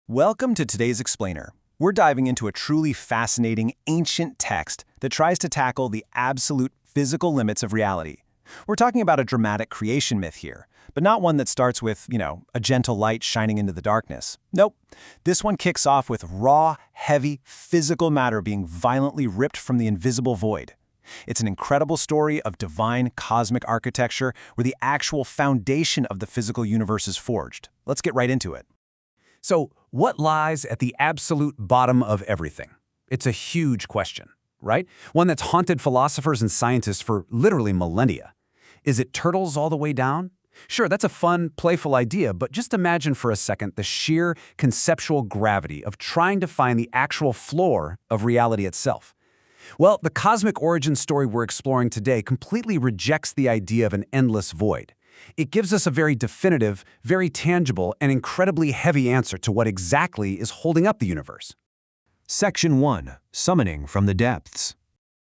Welcome to today's Explainer. We're diving into a truly fascinating, ancient text that tries to tackle the absolute physical limits of reality. We're talking about a dramatic creation myth here, but not one that starts with, a gentle light shining into the darkness. Nope. This one kicks off with raw, heavy, physical matter being violently ripped from the invisible void. It's an incredible story of divine cosmic architecture where the actual foundation of the physical universe is forged. Let's get right into it. So, what lies at the absolute bottom of everything? It's a huge question, right? One that's haunted philosophers and scientists for literally millennia. Is it turtles all the way down? Sure, that's a fun, playful idea, but just imagine for a second the sheer conceptual gravity of trying to find the actual floor of reality itself. Well, the cosmic origin story we're exploring today completely rejects the idea of an endless void. It gives us a very definitive, very tangible, and incredibly heavy answer to what exactly is holding up the universe. Section 1. Summoning from the Depths.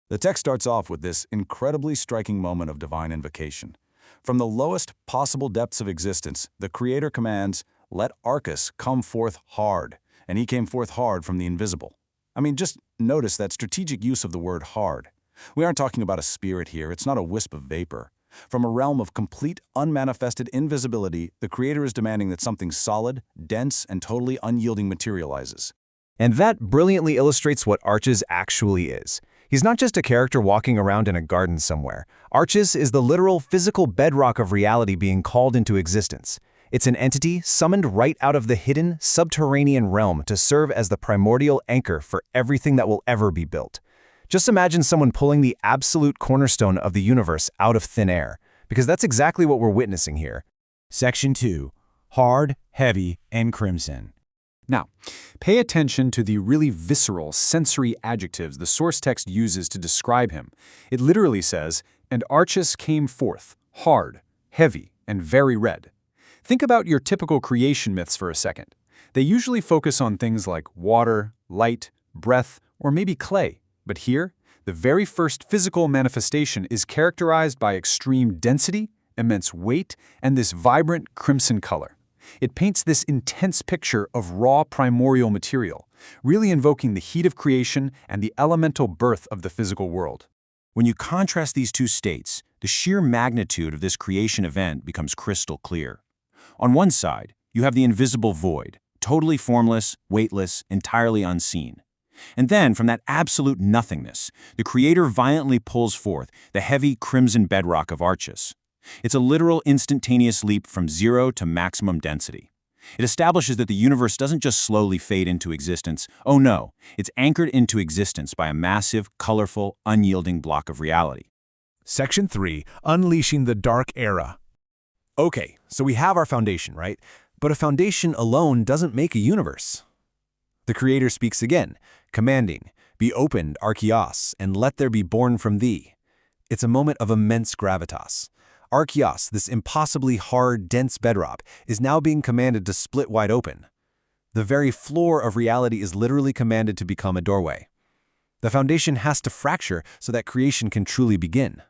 The text starts off with this incredibly striking moment of divine invocation. From the lowest possible depths of existence, the Creator commands, "Let Arcus come forth hard," and he came forth hard from the invisible. Just notice that strategic use of the word hard. We aren't talking about a spirit here, it's not a wisp of vapor. From a realm of complete, unmanifested invisibility, the Creator is demanding that something solid, dense, and totally unyielding materializes. And that brilliantly illustrates what Arches actually is. He's not just a character walking around in a garden somewhere. Arches is the literal physical bedrock of reality being called into existence. It's an entity summoned right out of the hidden, subterranean realm to serve as the primordial anchor for everything that will ever be built. Just imagine someone pulling the absolute cornerstone of the universe out of thin air, because that's exactly what we're witnessing here. Section 2. Hard, Heavy, and Crimson. Now, pay attention to the really visceral, sensory adjectives the source text uses to describe him. It literally says, "And Arches came forth, hard, heavy, and very red." Think about your typical creation myths for a second. They usually focus on things like water, light, breath, or maybe clay. But here, the very first physical manifestation is characterized by extreme density, immense weight, and this vibrant crimson color. It paints this intense picture of raw primordial material, really invoking the heat of creation and the elemental birth of the physical world. When you contrast these two states, the sheer magnitude of this creation event becomes crystal clear. On one side, you have the invisible void, totally formless, weightless, entirely unseen. And then, from that absolute nothingness, the Creator violently pulls forth the heavy crimson bedrock of Arches. It's a literal instantaneous leap from zero to maximum density. It establishes that the universe doesn't just slowly fade into existence. Oh no, it's anchored into existence by a massive, colorful, unyielding block of reality. Section 3. Unleashing the Dark Era. Okay, so we have our foundation, right? But a foundation alone doesn't make a universe. The Creator speaks again, commanding, "Be opened, Archeos, and let there be born from thee." It's a moment of immense gravitas. Archeos, this impossibly hard, dense bedrock, is now being commanded to split wide open. The very floor of reality is literally commanded to become a doorway. The foundation has to fracture so that creation can truly begin.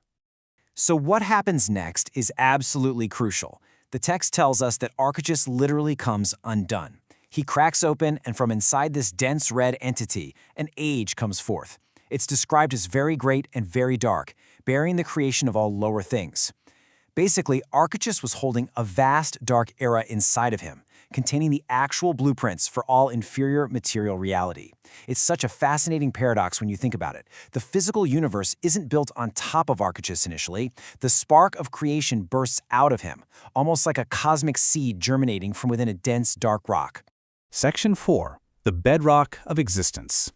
So what happens next is absolutely crucial. The text tells us that Archytas literally comes undone. He cracks open, and from inside this dense red entity, an age comes forth. It's described as very great and very dark, bearing the creation of all lower things. Basically, Archytas was holding a vast dark era inside of him, containing the actual blueprints for all inferior material reality. It's such a fascinating paradox when you think about it. The physical universe isn't built on top of Archytas initially. The spark of creation bursts out of him, almost like a cosmic seed germinating from within a dense dark rock. Section 4. The Bedrock of Existence.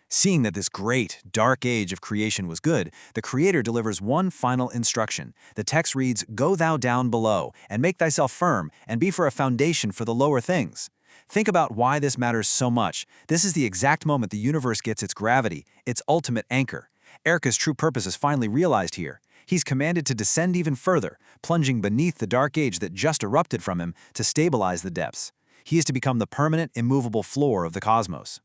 Seeing that this great, dark age of creation was good, the Creator delivers one final instruction. The text reads, "Go thou down below, and make thyself firm, and be for a foundation for the lower things." Think about why this matters so much. This is the exact moment the universe gets its gravity, its ultimate anchor. Erica's true purpose is finally realized here. He's commanded to descend even further, plunging beneath the dark age that just erupted from him to stabilize the depths. He is to become the permanent, immovable floor of the cosmos.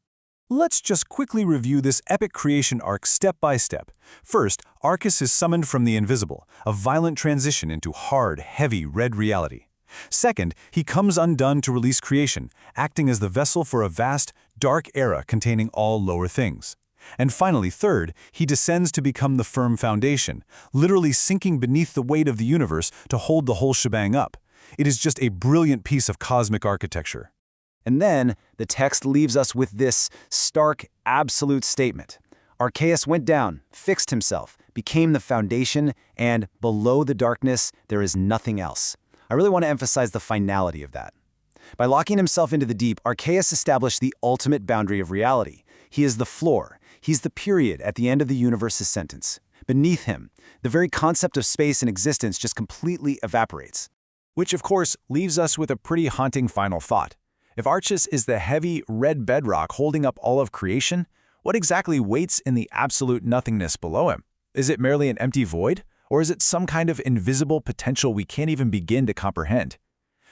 Let's just quickly review this epic creation arc step by step. First, Arcus is summoned from the invisible, a violent transition into hard, heavy red reality. Second, he comes undone to release creation, acting as the vessel for a vast, dark era containing all lower things. And finally, third, he descends to become the firm foundation, literally sinking beneath the weight of the universe to hold the whole shebang up. It is just a brilliant piece of cosmic architecture. And then the text leaves us with this stark, absolute statement. Archaeus went down, fixed himself, became the foundation, and below the darkness, there is nothing else. I really want to emphasize the finality of that. By locking himself into the deep, Archaeus established the ultimate boundary of reality. He is the floor. He's the period at the end of the universe's sentence. Beneath him, the very concept of space and existence just completely evaporates. Which, of course, leaves us with a pretty haunting final thought. If Archus is the heavy, red bedrock holding up all of creation, what exactly waits in the absolute nothingness below him? Is it merely an empty void? Or is it some kind of invisible potential we can't even begin to comprehend?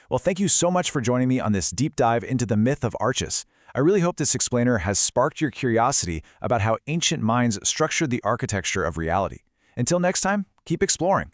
Well, thank you so much for joining me on this deep dive into the myth of Archus. I really hope this explainer has sparked your curiosity about how ancient minds structured the architecture of reality. Until next time, keep exploring.